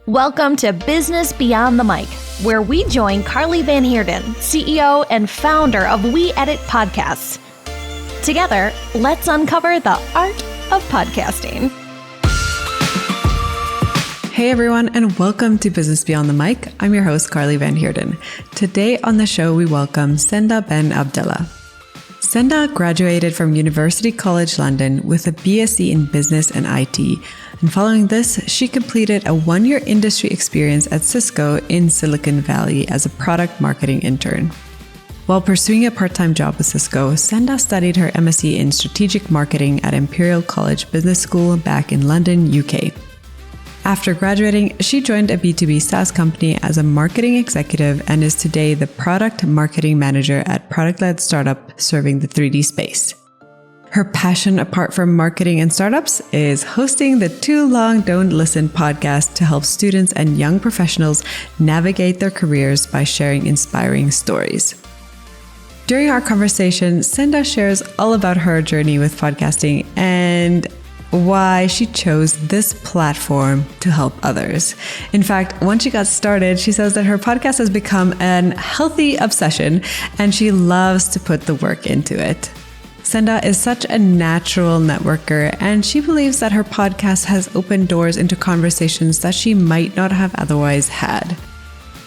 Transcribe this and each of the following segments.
Welcome to Business Beyond the Mic, where we join Carly Van Heerden, CEO and founder of We Edit Podcasts. Together, let's uncover the art of podcasting. Hey everyone, and welcome to Business Beyond the Mic. I'm your host, Carly Van Heerden. Today on the show, we welcome Senda Ben Abdallah. Senda graduated from University College London with a BSc in Business and IT. And following this, she completed a one-year industry experience at Cisco in Silicon Valley as a product marketing intern. While pursuing a part-time job with Cisco, Senda studied her MSc in strategic marketing at Imperial College Business School back in London, UK. After graduating, she joined a B2B SaaS company as a marketing executive and is today the product marketing manager at product-led startup serving the 3D space. Her passion, apart from marketing and startups, is hosting the Too Long Don't Listen podcast to help students and young professionals navigate their careers by sharing inspiring stories. During our conversation, Senda shares all about her journey with podcasting and why she chose this platform to help others. In fact, once she got started, she says that her podcast has become an healthy obsession and she loves to put the work into it. Senda is such a natural networker, and she believes that her podcast has opened doors into conversations that she might not have otherwise had.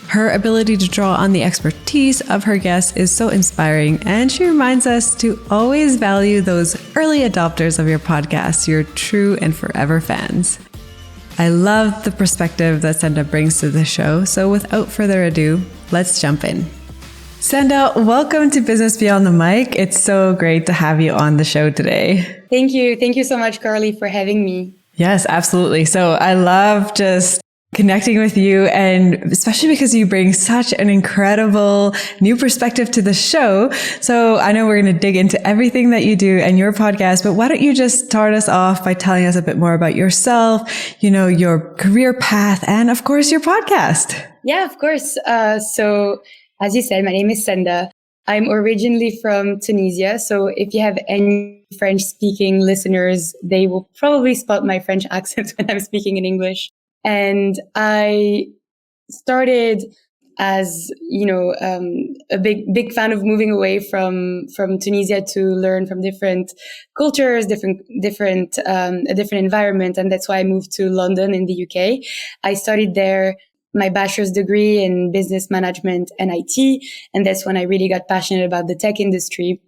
Her ability to draw on the expertise of her guests is so inspiring, and she reminds us to always value those early adopters of your podcast, your true and forever fans. I love the perspective that Senda brings to the show, so without further ado, let's jump in. Senda, welcome to Business Beyond the Mic. It's so great to have you on the show today. Thank you. Thank you so much, Carly, for having me. Yes, absolutely. So I love just connecting with you, and especially because you bring such an incredible new perspective to the show. So I know we're going to dig into everything that you do and your podcast, but why don't you just start us off by telling us a bit more about yourself, your career path, and of course, your podcast. Yeah, of course. So as you said, my name is Senda. I'm originally from Tunisia. So if you have any French-speaking listeners, they will probably spot my French accent when I'm speaking in English. And I started as, a big fan of moving away from Tunisia to learn from different cultures, a different environment. And that's why I moved to London in the UK. I studied there my bachelor's degree in business management and IT. And that's when I really got passionate about the tech industry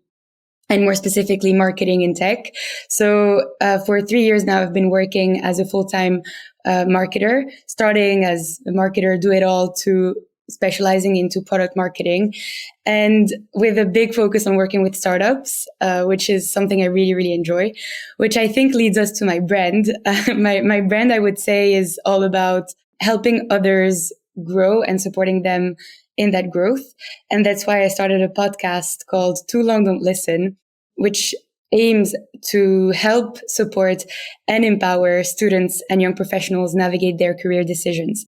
and more specifically marketing in tech. So for 3 years now, I've been working as a full-time marketer, starting as a marketer, do it all, to specializing into product marketing, and with a big focus on working with startups, which is something I really, really enjoy, which I think leads us to my brand. My brand, I would say, is all about helping others grow and supporting them in that growth. And that's why I started a podcast called Too Long Don't Listen, which aims to help support and empower students and young professionals navigate their career decisions.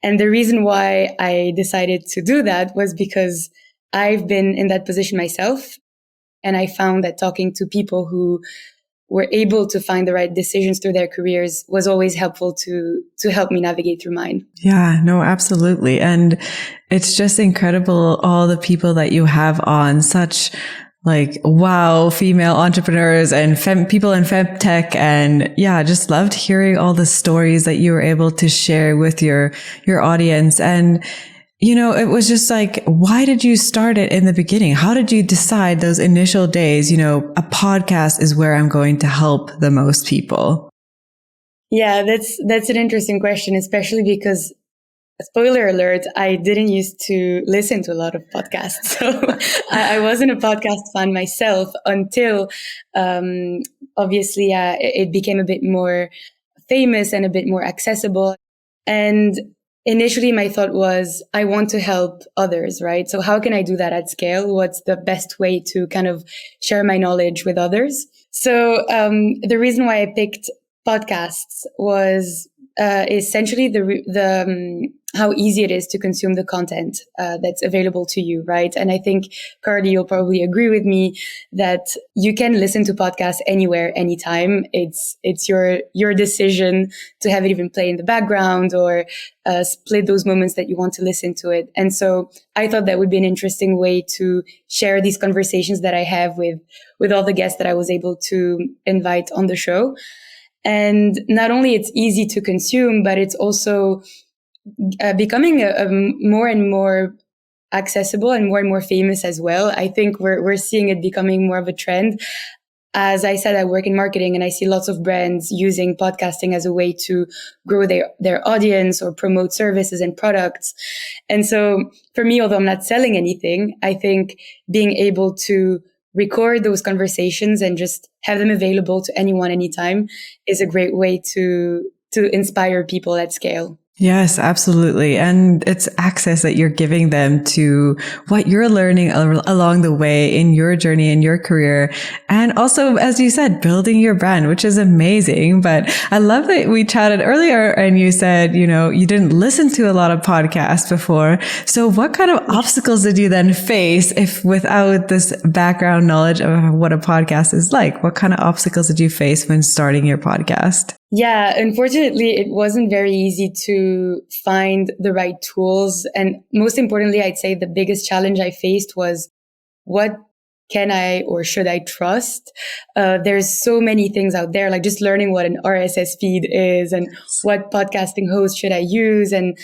And the reason why I decided to do that was because I've been in that position myself. And I found that talking to people who were able to find the right decisions through their careers was always helpful to help me navigate through mine. Yeah, no, absolutely. And it's just incredible, all the people that you have on, such wow, female entrepreneurs and people in femtech. And yeah, just loved hearing all the stories that you were able to share with your audience. And it was just why did you start it in the beginning? How did you decide those initial days, a podcast is where I'm going to help the most people? Yeah, that's an interesting question, especially because, spoiler alert, I didn't used to listen to a lot of podcasts. So I wasn't a podcast fan myself until, obviously, it became a bit more famous and a bit more accessible. And initially, my thought was, I want to help others, right? So how can I do that at scale? What's the best way to kind of share my knowledge with others? So the reason why I picked podcasts was essentially the how easy it is to consume the content that's available to you, right? And I think, Carly, you'll probably agree with me that you can listen to podcasts anywhere, anytime. It's your decision to have it even play in the background or split those moments that you want to listen to it. And so I thought that would be an interesting way to share these conversations that I have with all the guests that I was able to invite on the show. And not only it's easy to consume, but it's also becoming a more and more accessible and more famous as well. I think we're seeing it becoming more of a trend. As I said, I work in marketing and I see lots of brands using podcasting as a way to grow their audience or promote services and products. And so for me, although I'm not selling anything, I think being able to record those conversations and just have them available to anyone, anytime is a great way to inspire people at scale. Yes, absolutely. And it's access that you're giving them to what you're learning along the way in your journey, in your career. And also, as you said, building your brand, which is amazing. But I love that we chatted earlier and you said, you didn't listen to a lot of podcasts before. So what kind of obstacles did you then face if without this background knowledge of what a podcast is like? What kind of obstacles did you face when starting your podcast? Yeah, unfortunately, it wasn't very easy to find the right tools. And most importantly, I'd say the biggest challenge I faced was what can I or should I trust? There's so many things out there, like just learning what an RSS feed is and what podcasting host should I use. And,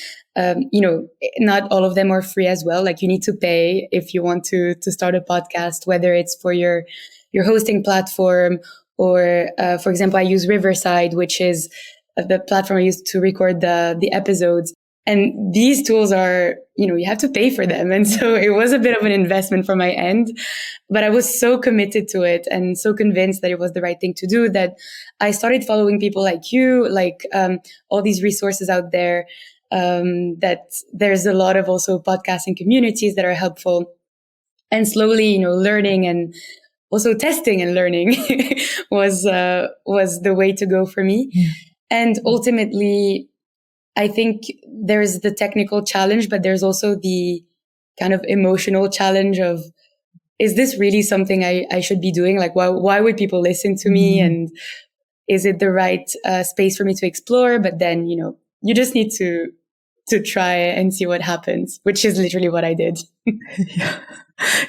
not all of them are free as well. Like you need to pay if you want to start a podcast, whether it's for your hosting platform or, for example, I use Riverside, which is the platform I use to record the episodes. And these tools are, you have to pay for them. And so it was a bit of an investment from my end, but I was so committed to it and so convinced that it was the right thing to do that I started following people like you, like all these resources out there, that there's a lot of also podcasting communities that are helpful, and slowly, learning and also testing and learning was the way to go for me. Yeah. And ultimately, I think there's the technical challenge, but there's also the kind of emotional challenge of, is this really something I should be doing? Like, why would people listen to me? And is it the right space for me to explore? But then, you just need to try and see what happens, which is literally what I did. Yeah.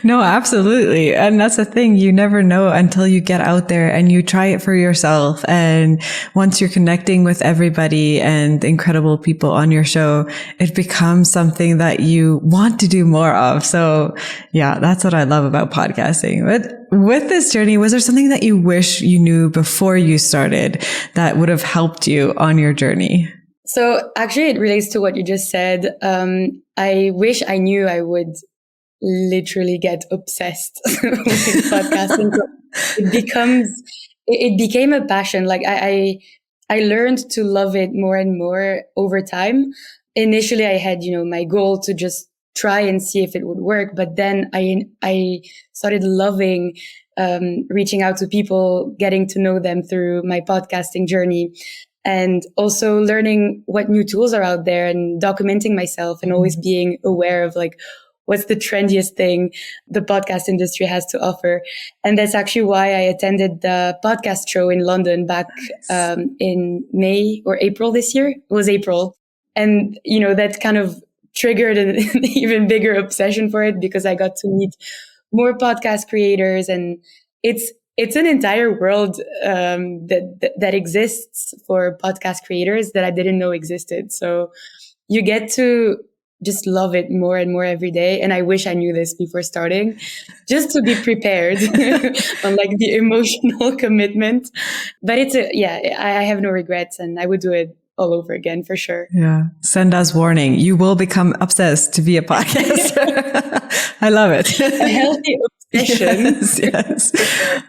No, absolutely. And that's the thing. You never know until you get out there and you try it for yourself. And once you're connecting with everybody and incredible people on your show, it becomes something that you want to do more of. So yeah, that's what I love about podcasting. But with this journey, was there something that you wish you knew before you started that would have helped you on your journey? So actually it relates to what you just said. I wish I knew I would literally get obsessed with podcasting. It became a passion. Like I learned to love it more and more over time. Initially I had, my goal to just try and see if it would work. But then I started loving, reaching out to people, getting to know them through my podcasting journey. And also learning what new tools are out there and documenting myself and always being aware of like, what's the trendiest thing the podcast industry has to offer. And that's actually why I attended the podcast show in London back in May or April this year. It was April. And, that kind of triggered an even bigger obsession for it because I got to meet more podcast creators. And it's an entire world that exists for podcast creators that I didn't know existed. So you get to just love it more and more every day. And I wish I knew this before starting, just to be prepared on like the emotional commitment. But I have no regrets and I would do it all over again for sure. Yeah. Send us warning. You will become obsessed to be a podcaster. I love it. A healthy session. Yes.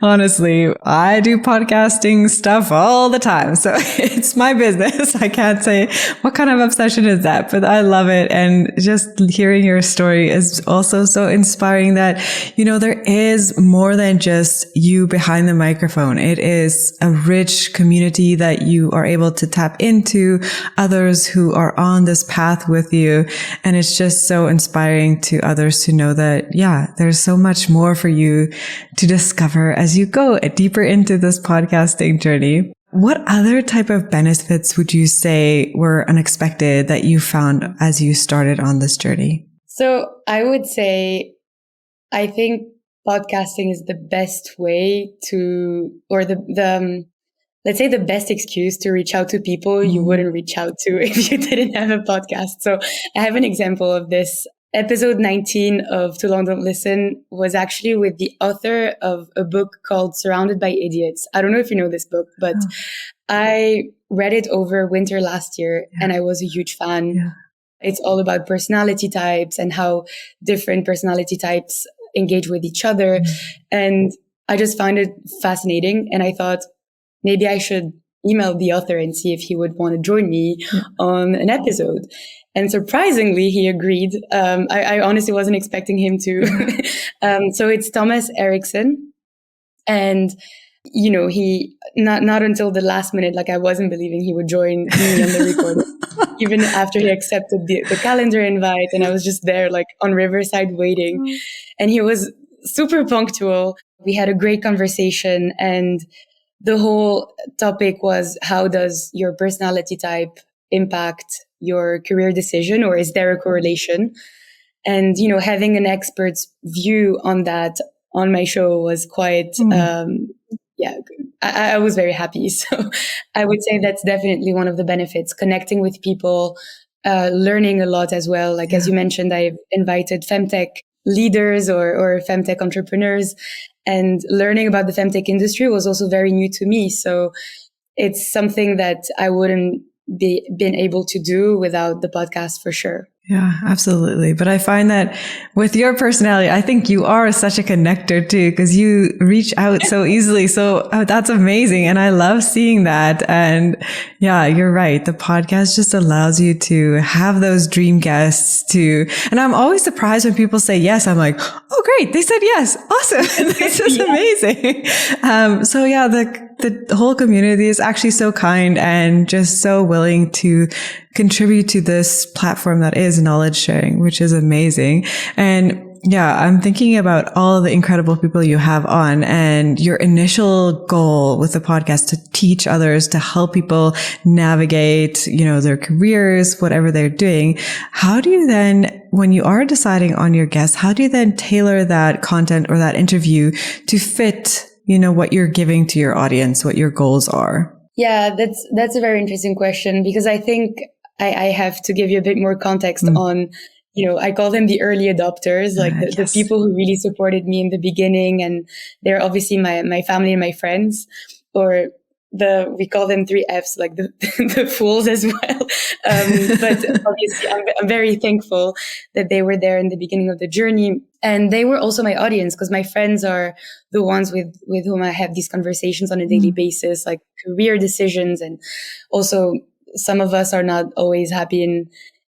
Honestly, I do podcasting stuff all the time. So it's my business. I can't say what kind of obsession is that, but I love it. And just hearing your story is also so inspiring that, there is more than just you behind the microphone. It is a rich community that you are able to tap into, others who are on this path with you. And it's just so inspiring to others to know that, there's so much more for you to discover as you go deeper into this podcasting journey. What other type of benefits would you say were unexpected that you found as you started on this journey? So I would say, I think podcasting is the best way to, or let's say the best excuse to reach out to people you wouldn't reach out to if you didn't have a podcast. So I have an example of this. Episode 19 of Too Long Don't Listen was actually with the author of a book called Surrounded by Idiots. I don't know if you know this book, but I read it over winter last year and I was a huge fan. Yeah. It's all about personality types and how different personality types engage with each other. And I just found it fascinating. And I thought maybe I should email the author and see if he would want to join me on an episode. And surprisingly, he agreed. I honestly wasn't expecting him to. So it's Thomas Erickson. And, he, not until the last minute, I wasn't believing he would join me on the recording, even after he accepted the calendar invite. And I was just there, on Riverside waiting. And he was super punctual. We had a great conversation. And the whole topic was, how does your personality type impact your career decision, or is there a correlation? And, having an expert's view on that on my show was quite, I was very happy. So I would say that's definitely one of the benefits, connecting with people, learning a lot as well. As you mentioned, I've invited femtech leaders or femtech entrepreneurs, and learning about the femtech industry was also very new to me. So it's something that I wouldn't been able to do without the podcast for sure. Yeah, absolutely. But I find that with your personality, I think you are such a connector too, because you reach out so easily. So that's amazing. And I love seeing that. And yeah, you're right. The podcast just allows you to have those dream guests and I'm always surprised when people say yes. I'm like, oh, great. They said yes. Awesome. This is amazing. So yeah, the whole community is actually so kind and just so willing to contribute to this platform that is knowledge sharing, which is amazing. And yeah, I'm thinking about all the incredible people you have on, and your initial goal with the podcast to teach others, to help people navigate, their careers, whatever they're doing. How do you then, when you are deciding on your guests, how do you then tailor that content or that interview to fit, what you're giving to your audience, what your goals are? Yeah, that's a very interesting question, because I think I have to give you a bit more context on, I call them the early adopters, the people who really supported me in the beginning. And they're obviously my family and my friends, or we call them 3 Fs, the fools as well. But obviously I'm very thankful that they were there in the beginning of the journey. And they were also my audience, because my friends are the ones with whom I have these conversations on a daily basis, like career decisions. And also some of us are not always happy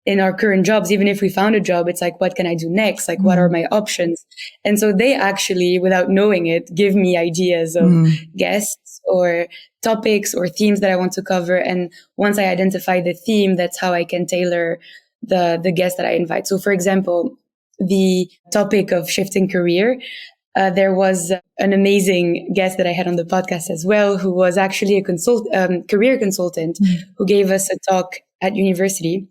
in our current jobs. Even if we found a job, it's like, what can I do next? What are my options? And so they actually, without knowing it, give me ideas of guests or topics or themes that I want to cover. And once I identify the theme, that's how I can tailor the guest that I invite. So for example, the topic of shifting career, there was an amazing guest that I had on the podcast as well, who was actually a career consultant who gave us a talk at university.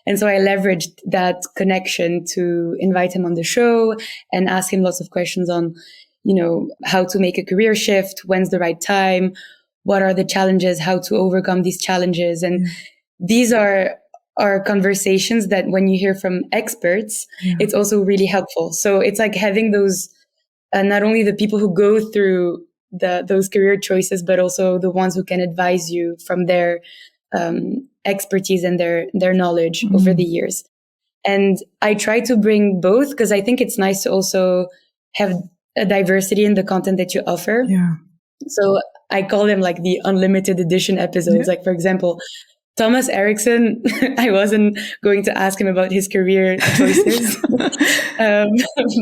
And so I leveraged that connection to invite him on the show and ask him lots of questions on, how to make a career shift, when's the right time, what are the challenges, how to overcome these challenges. And these are conversations that when you hear from experts, it's also really helpful. So it's like having those, not only the people who go through those career choices, but also the ones who can advise you from their expertise and their knowledge over the years. And I try to bring both, because I think it's nice to also have a diversity in the content that you offer. Yeah. So I call them like the unlimited edition episodes. Like, for example, Thomas Erickson, I wasn't going to ask him about his career choices,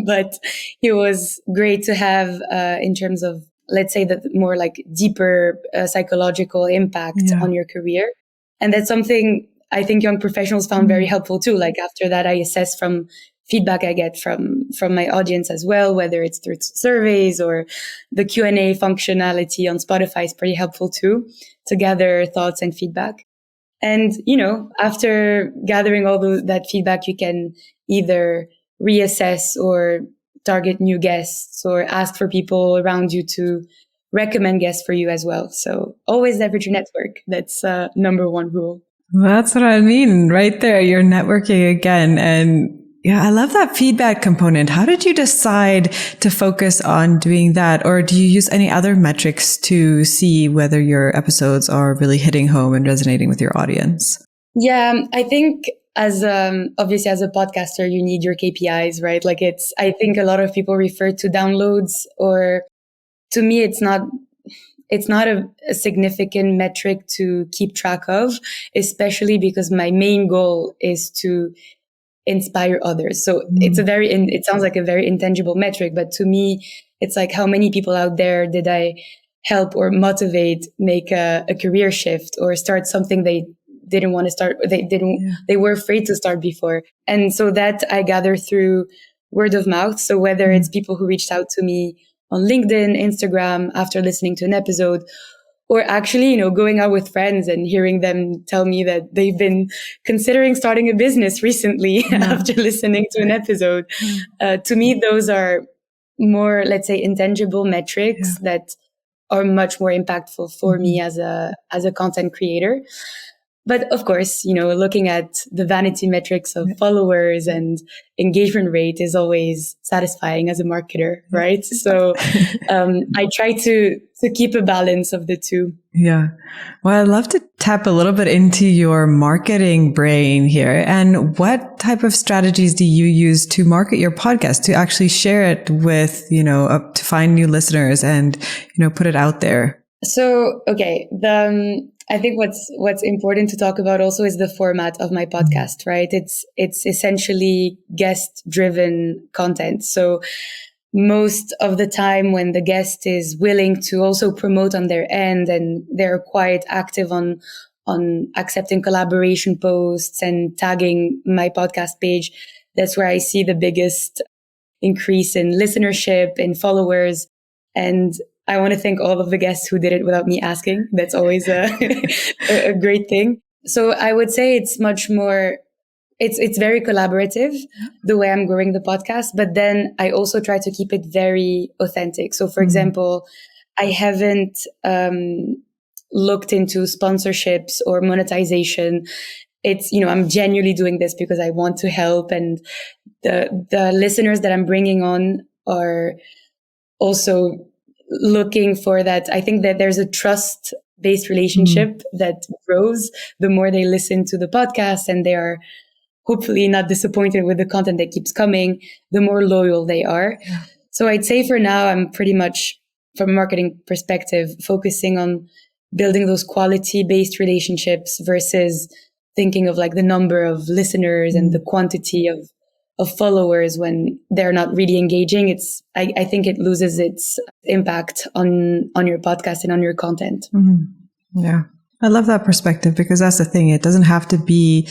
but he was great to have in terms of, let's say, the more like deeper psychological impact on your career. And that's something I think young professionals found very helpful too. Like after that, I assess from feedback I get from my audience as well, whether it's through surveys or the Q&A functionality on Spotify is pretty helpful too, to gather thoughts and feedback. And, after gathering all that feedback, you can either reassess or target new guests or ask for people around you to recommend guests for you as well. So always leverage your network. That's number one rule. That's what I mean right there. You're networking again. And yeah, I love that feedback component. How did you decide to focus on doing that? Or do you use any other metrics to see whether your episodes are really hitting home and resonating with your audience? Yeah, I think as obviously as a podcaster, you need your KPIs, right? Like I think a lot of people refer to downloads, or to me, it's not a significant metric to keep track of, especially because my main goal is to inspire others. So it sounds like a very intangible metric, but to me, it's like how many people out there did I help or motivate make a career shift or start something they didn't want to start, they were afraid to start before. And so that I gather through word of mouth. So whether it's people who reached out to me on LinkedIn, Instagram after listening to an episode, or actually, going out with friends and hearing them tell me that they've been considering starting a business recently after listening to an episode. To me, those are more, let's say, intangible metrics that are much more impactful for me as a content creator. But of course, looking at the vanity metrics of followers and engagement rate is always satisfying as a marketer, right? So I try to keep a balance of the two. Yeah. Well, I'd love to tap a little bit into your marketing brain here. And what type of strategies do you use to market your podcast, to actually share it with, to find new listeners and, put it out there? So, okay. I think what's important to talk about also is the format of my podcast, right? It's essentially guest driven content. So most of the time when the guest is willing to also promote on their end and they're quite active on accepting collaboration posts and tagging my podcast page, that's where I see the biggest increase in listenership, in followers. And I want to thank all of the guests who did it without me asking. That's always a great thing. So I would say it's much more, it's very collaborative, the way I'm growing the podcast. But then I also try to keep it very authentic. So for example, I haven't looked into sponsorships or monetization. It's, I'm genuinely doing this because I want to help. And the listeners that I'm bringing on are also looking for that. I think that there's a trust-based relationship that grows the more they listen to the podcast, and they are hopefully not disappointed with the content that keeps coming, the more loyal they are. Yeah. So I'd say for now, I'm pretty much, from a marketing perspective, focusing on building those quality-based relationships versus thinking of like the number of listeners and the quantity of followers when they're not really engaging. I think it loses its impact on your podcast and on your content. Yeah. I love that perspective, because that's the thing. It doesn't have to be,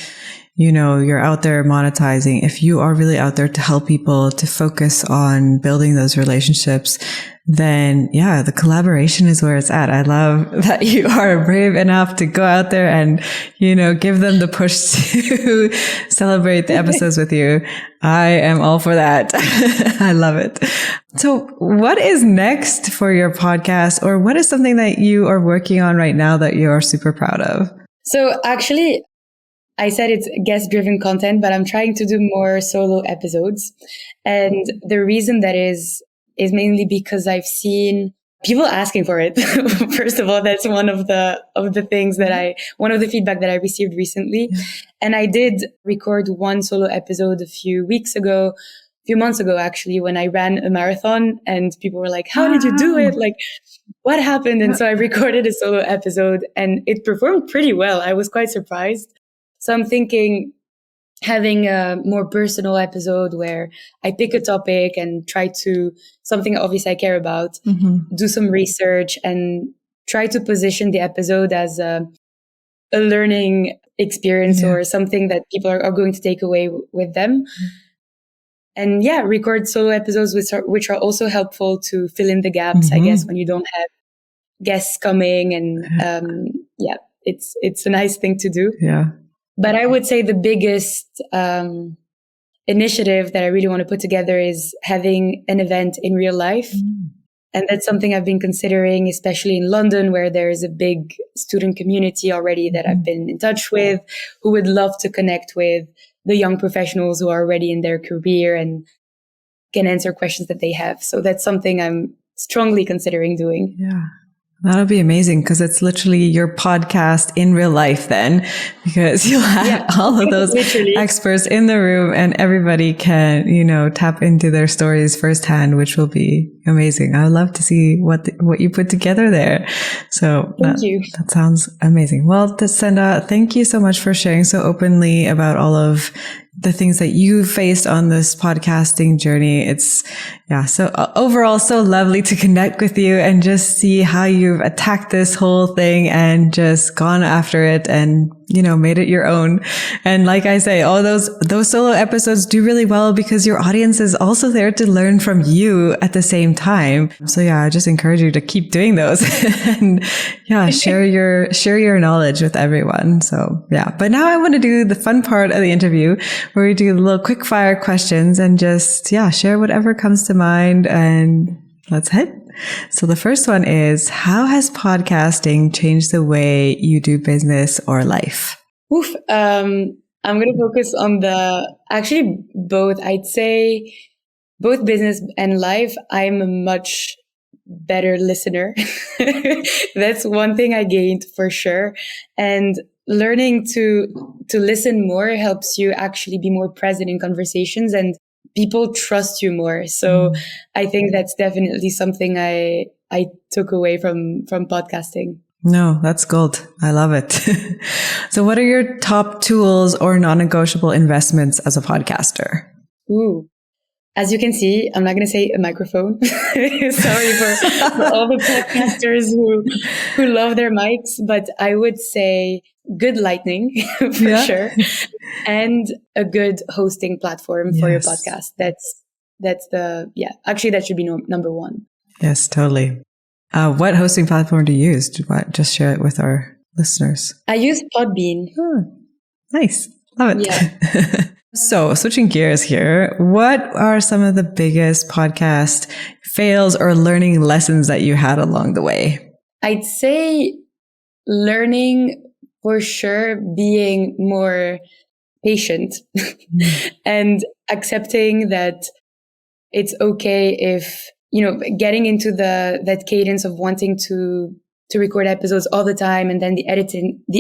you're out there monetizing. If you are really out there to help people, to focus on building those relationships, then yeah, the collaboration is where it's at. I love that you are brave enough to go out there and, give them the push to celebrate the episodes with you. I am all for that. I love it. So what is next for your podcast, or what is something that you are working on right now that you are super proud of? So actually, I said it's guest-driven content, but I'm trying to do more solo episodes. And the reason that is mainly because I've seen people asking for it. First of all, that's one of the things that one of the feedback that I received recently. And I did record one solo episode a few weeks ago few months ago, actually, when I ran a marathon and people were like, how did you do it? Like, what happened? And so I recorded a solo episode and it performed pretty well. I was quite surprised. So I'm thinking having a more personal episode where I pick a topic and try to, something obviously I care about, do some research and try to position the episode as a learning experience or something that people are going to take away with them. And record solo episodes which are also helpful to fill in the gaps, I guess, when you don't have guests coming. And it's a nice thing to do. Yeah. But I would say the biggest initiative that I really want to put together is having an event in real life. And that's something I've been considering, especially in London, where there is a big student community already that I've been in touch with, who would love to connect with the young professionals who are already in their career and can answer questions that they have. So that's something I'm strongly considering doing. Yeah. That'll be amazing because it's literally your podcast in real life then, because you'll have all of those experts in the room and everybody can, tap into their stories firsthand, which will be amazing. I would love to see what you put together there. So Thank you. That sounds amazing. Well, Senda, thank you so much for sharing so openly about all of the things that you faced on this podcasting journey. It's, so overall, so lovely to connect with you and just see how you've attacked this whole thing and just gone after it and, made it your own. And like I say, all those solo episodes do really well because your audience is also there to learn from you at the same time. So I just encourage you to keep doing those and share your knowledge with everyone. So but now I want to do the fun part of the interview where we do little quick fire questions and just, share whatever comes to mind and let's hit. So the first one is, how has podcasting changed the way you do business or life? I'm going to focus on actually both. I'd say both business and life. I'm a much better listener. That's one thing I gained for sure. And learning to listen more helps you actually be more present in conversations and people trust you more. So I think that's definitely something I took away from podcasting. No, that's gold. I love it. So what are your top tools or non-negotiable investments as a podcaster? Ooh. As you can see, I'm not going to say a microphone. Sorry for all the podcasters who love their mics, but I would say good lighting for sure. And a good hosting platform for your podcast. Actually that should be number one. Yes, totally. What hosting platform do you use? Just share it with our listeners. I use Podbean. Oh, nice. Love it. Yeah. So switching gears here, what are some of the biggest podcast fails or learning lessons that you had along the way? I'd say learning for sure, being more patient and accepting that it's okay if, getting into that cadence of wanting to record episodes all the time. And then the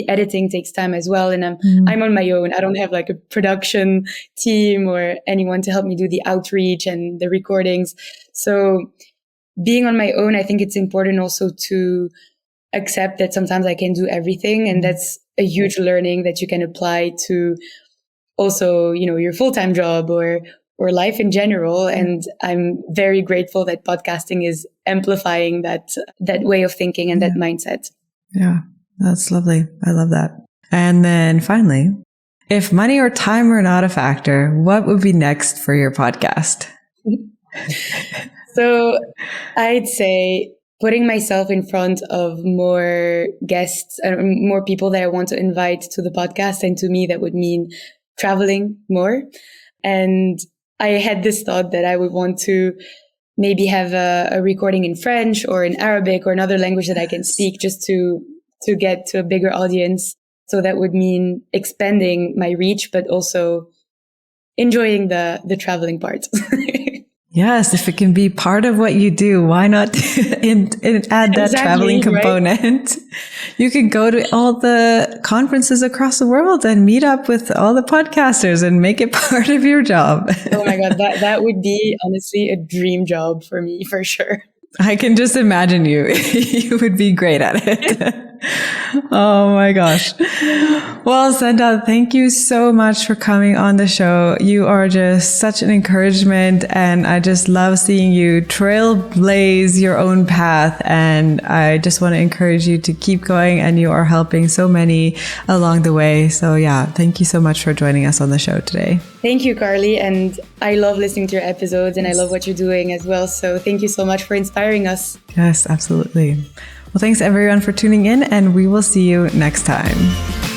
editing takes time as well. And I'm on my own. I don't have like a production team or anyone to help me do the outreach and the recordings. So being on my own, I think it's important also to accept that sometimes I can do everything. And that's a huge learning that you can apply to also, your full-time job or life in general. And I'm very grateful that podcasting is amplifying that way of thinking and that mindset. Yeah, that's lovely. I love that. And then finally, if money or time were not a factor, what would be next for your podcast? So I'd say putting myself in front of more guests and more people that I want to invite to the podcast. And to me, that would mean traveling more. And I had this thought that I would want to maybe have a recording in French or in Arabic or another language that I can speak just to get to a bigger audience. So that would mean expanding my reach, but also enjoying the traveling part. Yes, if it can be part of what you do, why not add that traveling component? Right? You can go to all the conferences across the world and meet up with all the podcasters and make it part of your job. Oh my God, that would be honestly a dream job for me, for sure. I can just imagine you. You would be great at it. Oh my gosh. Well, Senda, thank you so much for coming on the show. You are just such an encouragement, and I just love seeing you trailblaze your own path. And I just want to encourage you to keep going, and you are helping so many along the way. So yeah, thank you so much for joining us on the show today. Thank you, Carly. And I love listening to your episodes, and I love what you're doing as well. So thank you so much for inspiring us. Yes, absolutely. Well, thanks everyone for tuning in, and we will see you next time.